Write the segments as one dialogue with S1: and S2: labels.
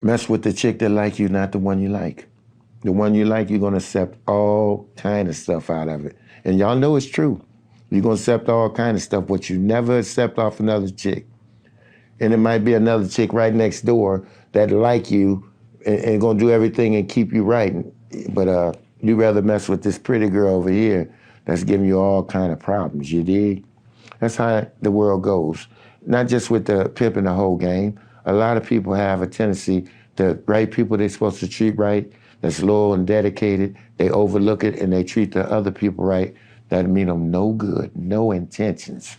S1: Mess with the chick that like you, not the one you like. The one you like, you're gonna accept all kind of stuff out of it. And y'all know it's true. You're gonna accept all kind of stuff, but you never accept off another chick. And it might be another chick right next door that like you and gonna do everything and keep you right. But you rather mess with this pretty girl over here that's giving you all kind of problems, you dig? That's how the world goes. Not just with the pimp and the whole game. A lot of people have a tendency, the right people they're supposed to treat right, that's loyal and dedicated, they overlook it and they treat the other people right. That mean them no good, no intentions.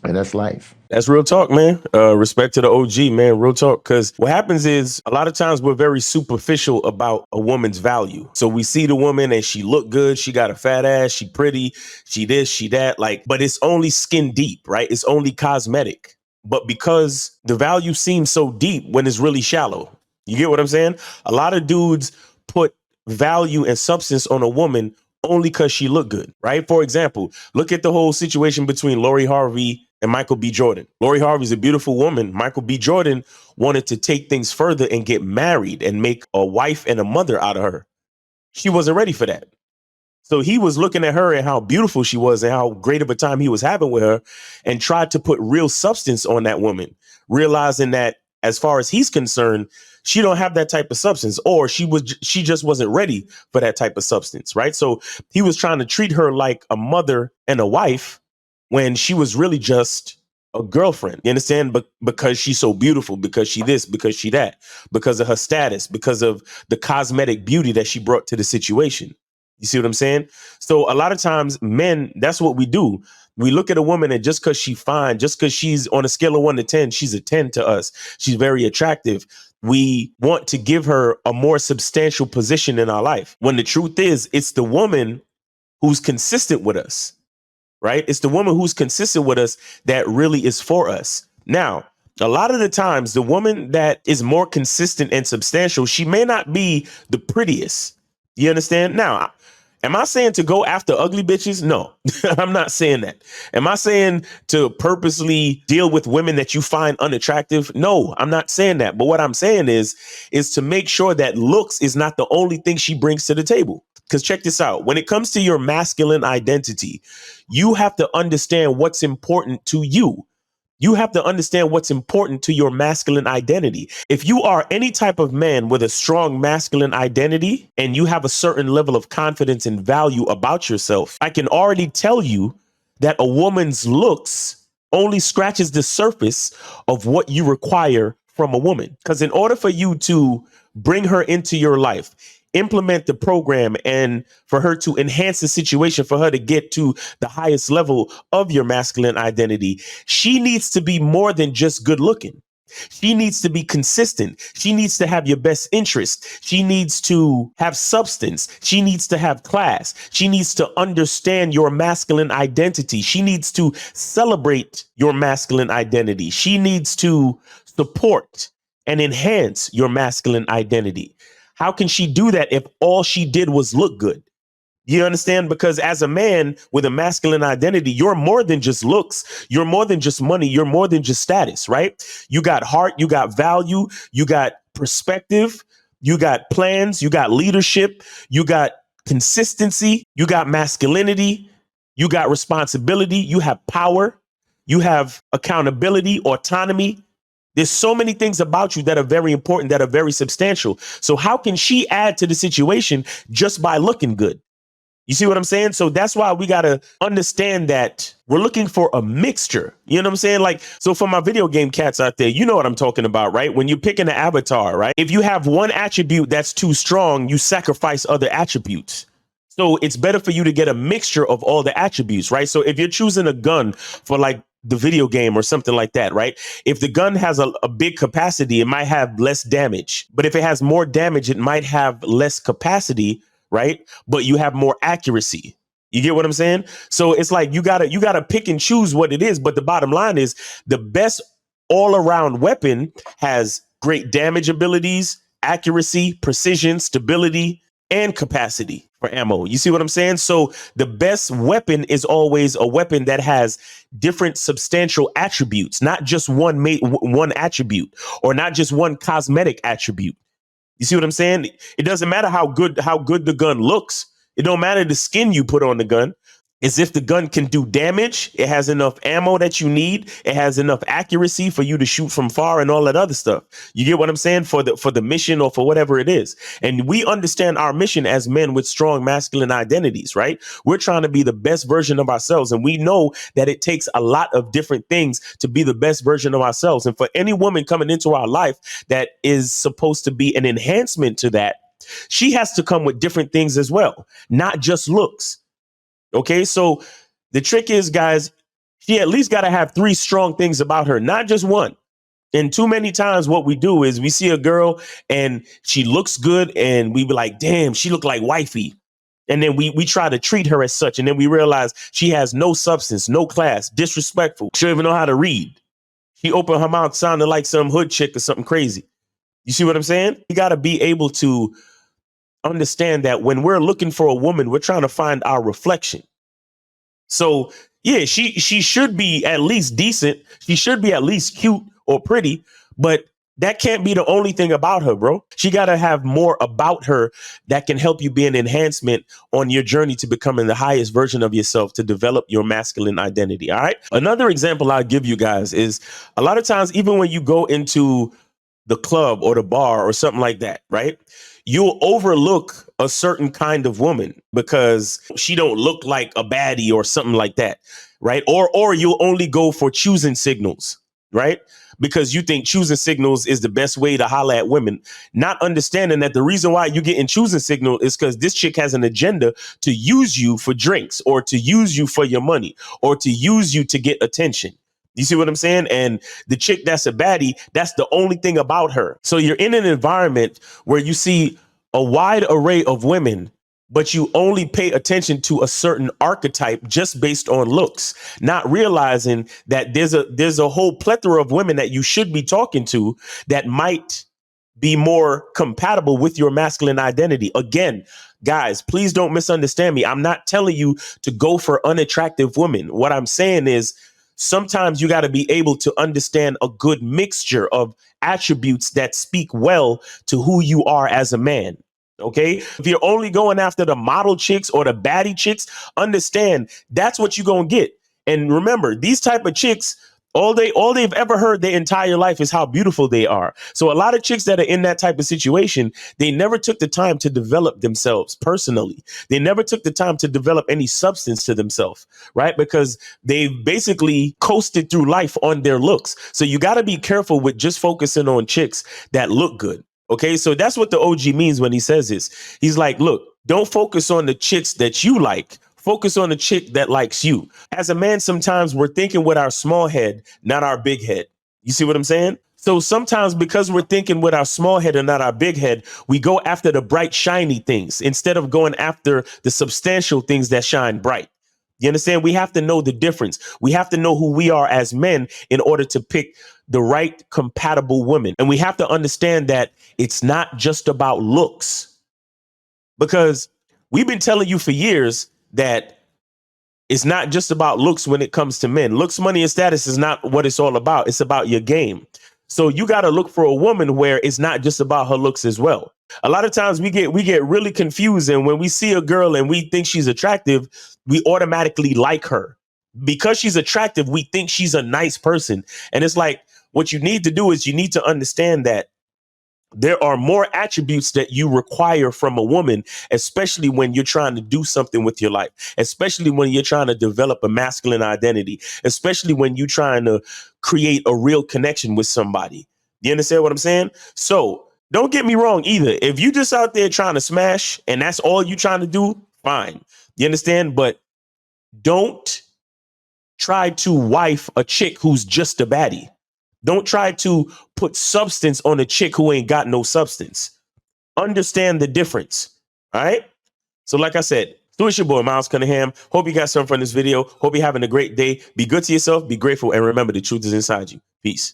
S1: And that's life.
S2: That's real talk, man. Respect to the OG, man. Real talk. Because what happens is a lot of times we're very superficial about a woman's value. So we see the woman and she look good. She got a fat ass. She pretty. She this, she that. Like, but it's only skin deep, right? It's only cosmetic. But because the value seems so deep when it's really shallow. You get what I'm saying? A lot of dudes put value and substance on a woman only because she looked good, right? For example, look at the whole situation between Lori Harvey and Michael B. Jordan. Lori Harvey's a beautiful woman. Michael B. Jordan wanted to take things further and get married and make a wife and a mother out of her. She wasn't ready for that. So he was looking at her and how beautiful she was and how great of a time he was having with her and tried to put real substance on that woman, realizing that as far as he's concerned, she don't have that type of substance, or she just wasn't ready for that type of substance, right? So he was trying to treat her like a mother and a wife when she was really just a girlfriend. You understand? But because she's so beautiful, because she this, because she that, because of her status, because of the cosmetic beauty that she brought to the situation. You see what I'm saying? So a lot of times men, that's what we do. We look at a woman and just because she's fine, just because she's on a scale of 1 to 10, she's a 10 to us. She's very attractive. We want to give her a more substantial position in our life. When the truth is, it's the woman who's consistent with us, right? It's the woman who's consistent with us that really is for us. Now, a lot of the times, the woman that is more consistent and substantial, she may not be the prettiest. You understand? Now, am I saying to go after ugly bitches? No, I'm not saying that. Am I saying to purposely deal with women that you find unattractive? No, I'm not saying that. But what I'm saying is to make sure that looks is not the only thing she brings to the table. Because check this out. When it comes to your masculine identity, you have to understand what's important to you. You have to understand what's important to your masculine identity. If you are any type of man with a strong masculine identity and you have a certain level of confidence and value about yourself, I can already tell you that a woman's looks only scratches the surface of what you require from a woman. Because in order for you to bring her into your life, implement the program, and for her to enhance the situation, for her to get to the highest level of your masculine identity, she needs to be more than just good looking. She needs to be consistent. She needs to have your best interest. She needs to have substance. She needs to have class. She needs to understand your masculine identity. She needs to celebrate your masculine identity. She needs to support and enhance your masculine identity. How can she do that if all she did was look good? You understand? Because as a man with a masculine identity, you're more than just looks. You're more than just money. You're more than just status, right? You got heart, you got value, you got perspective, you got plans, you got leadership, you got consistency, you got masculinity, you got responsibility, you have power, you have accountability, autonomy. There's so many things about you that are very important, that are very substantial. So how can she add to the situation just by looking good? You see what I'm saying? So that's why we got to understand that we're looking for a mixture. You know what I'm saying? Like, so for my video game cats out there, you know what I'm talking about, right? When you're picking an avatar, right? If you have one attribute that's too strong, you sacrifice other attributes. So it's better for you to get a mixture of all the attributes, right? So if you're choosing a gun for like the video game or something like that, right? If the gun has a big capacity, it might have less damage. But if it has more damage, it might have less capacity, right? But you have more accuracy. You get what I'm saying? So it's like you gotta pick and choose what it is. But the bottom line is the best all around weapon has great damage abilities, accuracy, precision, stability, and capacity for ammo. You see what I'm saying? So the best weapon is always a weapon that has different substantial attributes, not just one attribute, or not just one cosmetic attribute. You see what I'm saying? It doesn't matter how good the gun looks. It don't matter the skin you put on the gun. Is if the gun can do damage, it has enough ammo that you need, it has enough accuracy for you to shoot from far and all that other stuff. You get what I'm saying? For the mission or for whatever it is. And we understand our mission as men with strong masculine identities, right? We're trying to be the best version of ourselves. And we know that it takes a lot of different things to be the best version of ourselves. And for any woman coming into our life that is supposed to be an enhancement to that, she has to come with different things as well, not just looks. Okay, so the trick is, guys, she at least got to have 3 strong things about her, not just one. And too many times what we do is we see a girl and she looks good and we be like, damn, she look like wifey. And then we try to treat her as such. And then we realize she has no substance, no class, disrespectful. She don't even know how to read. She opened her mouth sounding like some hood chick or something crazy. You see what I'm saying? You got to be able to understand that when we're looking for a woman, we're trying to find our reflection. So yeah, she should be at least decent. She should be at least cute or pretty, but that can't be the only thing about her, bro. She got to have more about her that can help you be an enhancement on your journey to becoming the highest version of yourself, to develop your masculine identity. All right. Another example I'll give you guys is a lot of times, even when you go into the club or the bar or something like that, right? You'll overlook a certain kind of woman because she don't look like a baddie or something like that, right? Or you'll only go for choosing signals, right? Because you think choosing signals is the best way to holler at women, not understanding that the reason why you get in choosing signal is because this chick has an agenda to use you for drinks, or to use you for your money, or to use you to get attention. You see what I'm saying? And the chick that's a baddie, that's the only thing about her. So you're in an environment where you see a wide array of women, but you only pay attention to a certain archetype just based on looks, not realizing that there's a whole plethora of women that you should be talking to that might be more compatible with your masculine identity. Again, guys, please don't misunderstand me. I'm not telling you to go for unattractive women. What I'm saying is, sometimes you got to be able to understand a good mixture of attributes that speak well to who you are as a man. Okay. If you're only going after the model chicks or the baddie chicks, understand that's what you're going to get. And remember, these type of chicks, all they've ever heard their entire life is how beautiful they are. So a lot of chicks that are in that type of situation, they never took the time to develop themselves personally. They never took the time to develop any substance to themselves, right? Because they basically coasted through life on their looks. So you got to be careful with just focusing on chicks that look good. Okay, so that's what the OG means when he says this. He's like, look, don't focus on the chicks that you like. Focus on the chick that likes you. As a man, sometimes we're thinking with our small head, not our big head. You see what I'm saying? So sometimes because we're thinking with our small head and not our big head, we go after the bright, shiny things instead of going after the substantial things that shine bright. You understand? We have to know the difference. We have to know who we are as men in order to pick the right compatible woman. And we have to understand that it's not just about looks, because we've been telling you for years that it's not just about looks when it comes to men. Looks, money, and status is not what it's all about. It's about your game. So you got to look for a woman where it's not just about her looks as well. A lot of times we get really confused, and when we see a girl and we think she's attractive, we automatically like her. Because she's attractive, we think she's a nice person. And it's like, what you need to do is you need to understand that there are more attributes that you require from a woman, especially when you're trying to do something with your life, especially when you're trying to develop a masculine identity, especially when you're trying to create a real connection with somebody. You understand what I'm saying? So don't get me wrong either. If you just out there trying to smash and that's all you're trying to do, fine. You understand? But don't try to wife a chick who's just a baddie. Don't try to put substance on a chick who ain't got no substance. Understand the difference. All right. So like I said, it's your boy, Miles Cunningham. Hope you got something from this video. Hope you're having a great day. Be good to yourself. Be grateful. And remember, the truth is inside you. Peace.